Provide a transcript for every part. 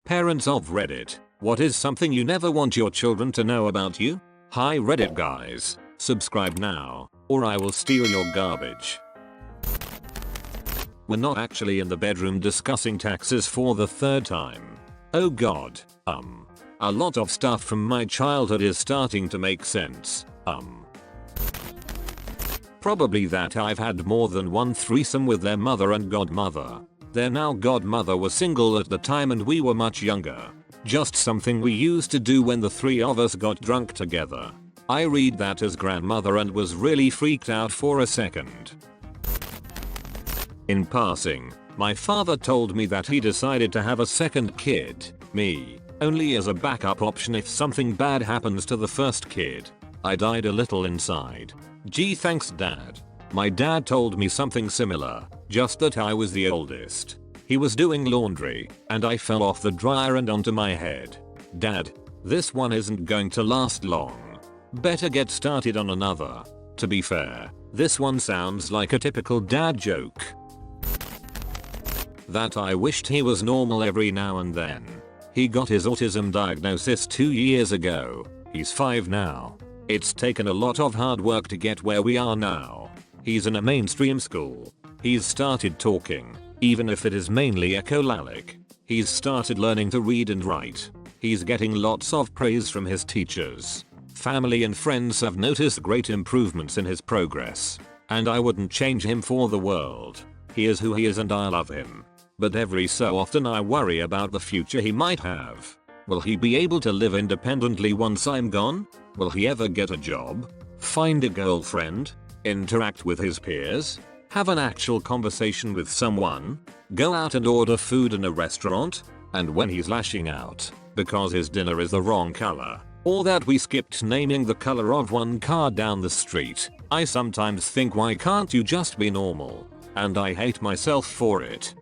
Parents of Reddit, what is something you never want your children to know about you? Hi Reddit guys, subscribe now, or I will steal your garbage. We're not actually in the bedroom discussing taxes for the third time. Oh god, a lot of stuff from my childhood is starting to make sense, Probably that I've had more than one threesome with their mother and godmother. Their now godmother was single at the time and we were much younger. Just something we used to do when the three of us got drunk together. I read that as grandmother and was really freaked out for a second. In passing, my father told me that he decided to have a second kid, me, only as a backup option if something bad happens to the first kid. I died a little inside. Gee thanks dad. My dad told me something similar, just that I was the oldest. He was doing laundry, and I fell off the dryer and onto my head. Dad, this one isn't going to last long. Better get started on another. To be fair, this one sounds like a typical dad joke. That I wished he was normal every now and then. He got his autism diagnosis 2 years ago. He's 5 now. It's taken a lot of hard work to get where we are now. He's in a mainstream school. He's started talking, even if it is mainly echolalic. He's started learning to read and write. He's getting lots of praise from his teachers. Family and friends have noticed great improvements in his progress. And I wouldn't change him for the world. He is who he is and I love him. But every so often I worry about the future he might have. Will he be able to live independently once I'm gone? Will he ever get a job? Find a girlfriend? Interact with his peers? Have an actual conversation with someone? Go out and order food in a restaurant? And when he's lashing out because his dinner is the wrong color, or that we skipped naming the color of one car down the street, I sometimes think why can't you just be normal? And I hate myself for it.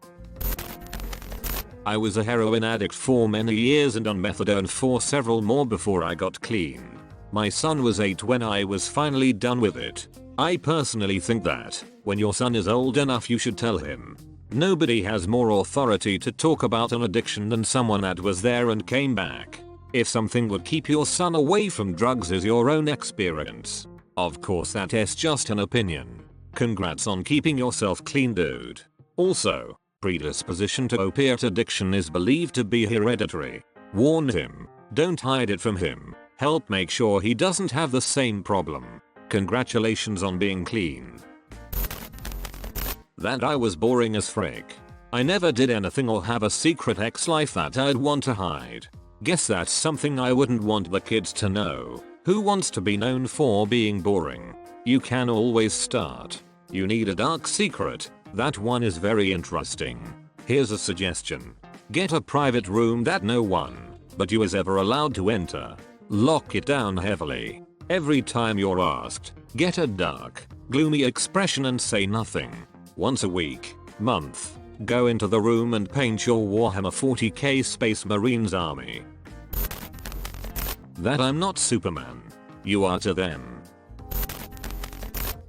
I was a heroin addict for many years and on methadone for several more before I got clean. My son was 8 when I was finally done with it. I personally think that, when your son is old enough you should tell him. Nobody has more authority to talk about an addiction than someone that was there and came back. If something would keep your son away from drugs is your own experience. Of course that is just an opinion. Congrats on keeping yourself clean dude. Also, predisposition to opiate addiction is believed to be hereditary. Warn him. Don't hide it from him. Help make sure he doesn't have the same problem. Congratulations on being clean. That I was boring as frick. I never did anything or have a secret ex life that I'd want to hide. Guess that's something I wouldn't want the kids to know. Who wants to be known for being boring? You can always start. You need a dark secret. That one is very interesting. Here's a suggestion. Get a private room that no one but you is ever allowed to enter. Lock it down heavily. Every time you're asked, get a dark, gloomy expression and say nothing. Once a week, month, go into the room and paint your Warhammer 40k Space Marines army. That I'm not Superman. You are to them.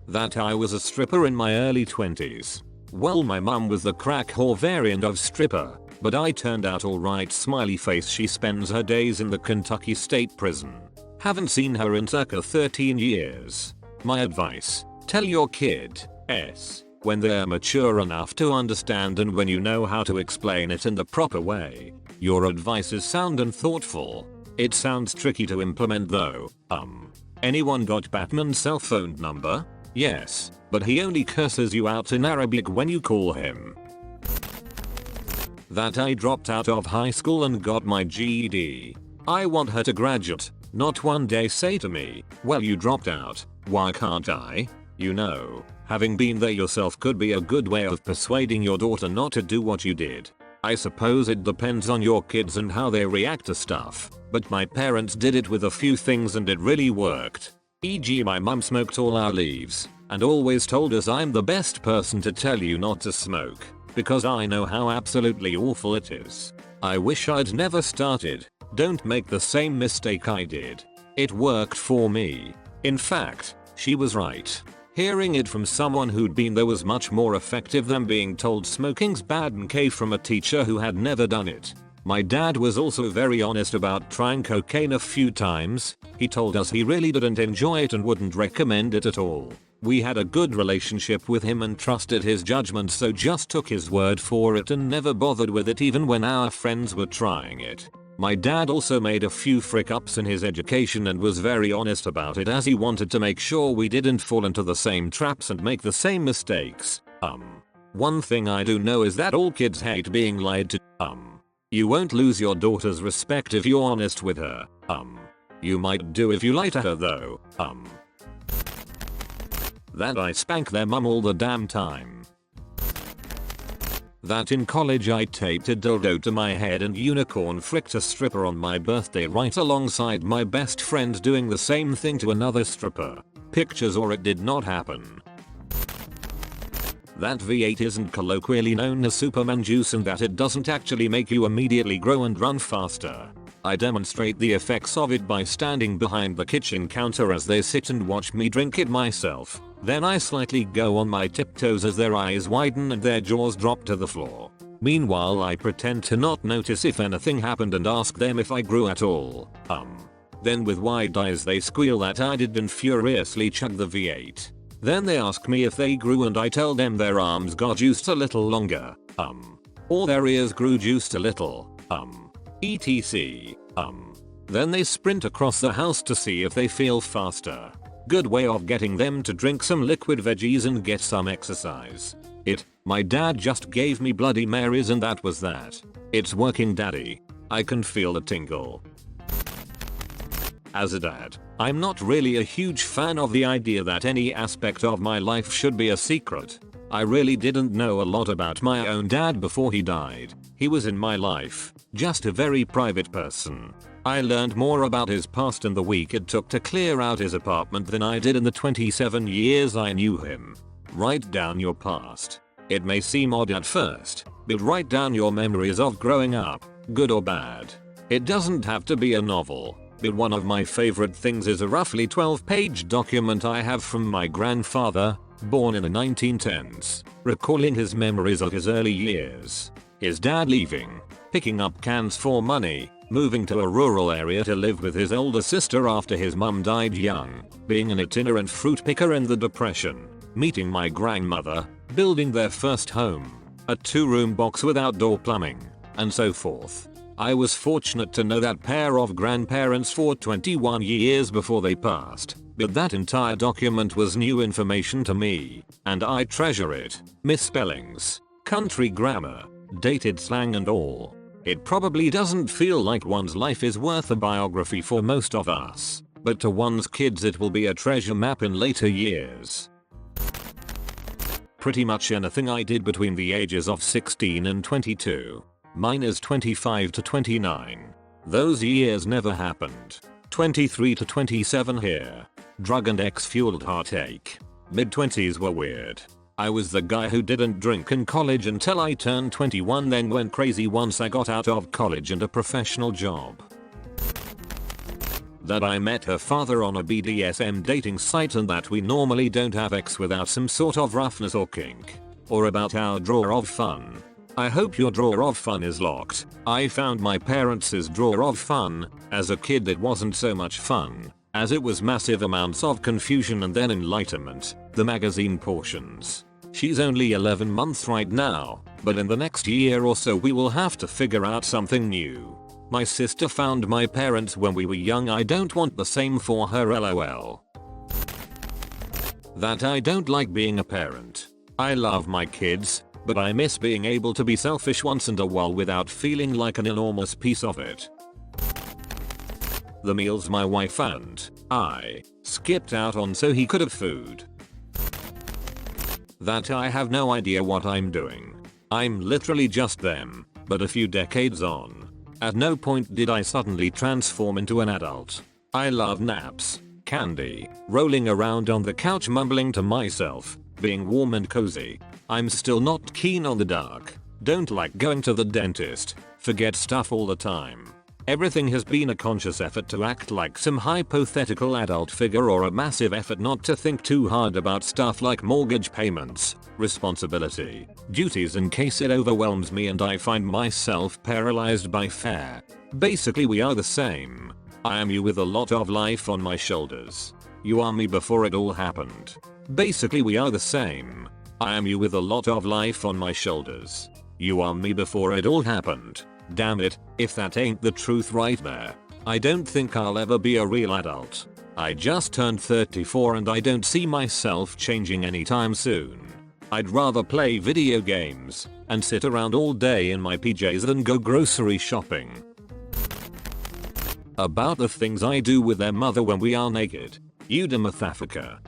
That I was a stripper in my early 20s. Well, my mum was the crack whore variant of stripper, but I turned out alright smiley face. She spends her days in the Kentucky State Prison. Haven't seen her in circa 13 years. My advice, tell your kid, when they're mature enough to understand and when you know how to explain it in the proper way. Your advice is sound and thoughtful. It sounds tricky to implement though. Anyone got Batman's cell phone number? Yes, but he only curses you out in Arabic when you call him. That I dropped out of high school and got my GED. I want her to graduate, not one day say to me, well you dropped out, why can't I? You know, having been there yourself could be a good way of persuading your daughter not to do what you did. I suppose it depends on your kids and how they react to stuff, but my parents did it with a few things and it really worked. E.g. my mum smoked all our leaves, and always told us I'm the best person to tell you not to smoke, because I know how absolutely awful it is. I wish I'd never started. Don't make the same mistake I did. It worked for me. In fact, she was right. Hearing it from someone who'd been there was much more effective than being told smoking's bad and came from a teacher who had never done it. My dad was also very honest about trying cocaine a few times. He told us he really didn't enjoy it and wouldn't recommend it at all. We had a good relationship with him and trusted his judgment, so just took his word for it and never bothered with it even when our friends were trying it. My dad also made a few frick ups in his education and was very honest about it, as he wanted to make sure we didn't fall into the same traps and make the same mistakes. One thing I do know is that all kids hate being lied to. You won't lose your daughter's respect if you're honest with her. You might do if you lie to her though. That I spank their mum all the damn time. That in college I taped a dildo to my head and unicorn fricked a stripper on my birthday right alongside my best friend doing the same thing to another stripper. Pictures or it did not happen. That V8 isn't colloquially known as Superman juice and that it doesn't actually make you immediately grow and run faster. I demonstrate the effects of it by standing behind the kitchen counter as they sit and watch me drink it myself. Then I slightly go on my tiptoes as their eyes widen and their jaws drop to the floor. Meanwhile I pretend to not notice if anything happened and ask them if I grew at all. Then with wide eyes they squeal that I did and furiously chug the V8. Then they ask me if they grew and I tell them their arms got juiced a little longer. Or their ears grew juiced a little. etc. Then they sprint across the house to see if they feel faster. Good way of getting them to drink some liquid veggies and get some exercise. My dad just gave me Bloody Marys and that was that. It's working, daddy. I can feel the tingle. As a dad, I'm not really a huge fan of the idea that any aspect of my life should be a secret. I really didn't know a lot about my own dad before he died. He was in my life, just a very private person. I learned more about his past in the week it took to clear out his apartment than I did in the 27 years I knew him. Write down your past. It may seem odd at first, but write down your memories of growing up, good or bad. It doesn't have to be a novel. But one of my favorite things is a roughly 12-page document I have from my grandfather, born in the 1910s, recalling his memories of his early years. His dad leaving, picking up cans for money, moving to a rural area to live with his older sister after his mum died young, being an itinerant fruit picker in the Depression, meeting my grandmother, building their first home, a 2-room box with outdoor plumbing, and so forth. I was fortunate to know that pair of grandparents for 21 years before they passed, but that entire document was new information to me, and I treasure it. Misspellings, country grammar, dated slang and all. It probably doesn't feel like one's life is worth a biography for most of us, but to one's kids it will be a treasure map in later years. Pretty much anything I did between the ages of 16 and 22. Mine is 25 to 29. Those years never happened. 23 to 27 here. Drug and ex-fueled heartache. Mid-20s were weird. I was the guy who didn't drink in college until I turned 21, then went crazy once I got out of college and a professional job. That I met her father on a BDSM dating site and that we normally don't have sex without some sort of roughness or kink. Or about our drawer of fun. I hope your drawer of fun is locked. I found my parents' drawer of fun. As a kid it wasn't so much fun, as it was massive amounts of confusion and then enlightenment, the magazine portions. She's only 11 months right now, but in the next year or so we will have to figure out something new. My sister found my parents when we were young, I don't want the same for her, lol. That I don't like being a parent. I love my kids, but I miss being able to be selfish once in a while without feeling like an enormous piece of it. The meals my wife and I skipped out on so he could have food. That I have no idea what I'm doing. I'm literally just them, but a few decades on. At no point did I suddenly transform into an adult. I love naps, candy, rolling around on the couch mumbling to myself, being warm and cozy. I'm still not keen on the dark. Don't like going to the dentist. Forget stuff all the time. Everything has been a conscious effort to act like some hypothetical adult figure or a massive effort not to think too hard about stuff like mortgage payments, responsibility, duties in case it overwhelms me and I find myself paralyzed by fear. Basically we are the same. I am you with a lot of life on my shoulders. You are me before it all happened. Basically we are the same. I am you with a lot of life on my shoulders. You are me before it all happened. Damn it, if that ain't the truth right there. I don't think I'll ever be a real adult. I just turned 34 and I don't see myself changing anytime soon. I'd rather play video games and sit around all day in my PJs than go grocery shopping. About the things I do with their mother when we are naked. Eudemothafika.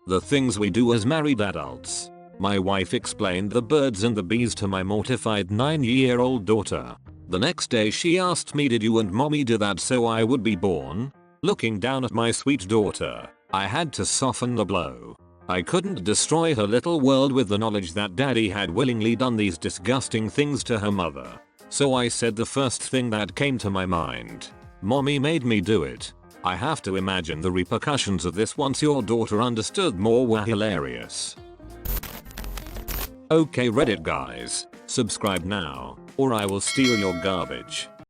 The things we do as married adults. My wife explained the birds and the bees to my mortified 9-year-old daughter. The next day she asked me, did you and mommy do that so I would be born? Looking down at my sweet daughter, I had to soften the blow. I couldn't destroy her little world with the knowledge that daddy had willingly done these disgusting things to her mother. So I said the first thing that came to my mind. Mommy made me do it. I have to imagine the repercussions of this once your daughter understood more were hilarious. Okay Reddit guys, subscribe now, or I will steal your garbage.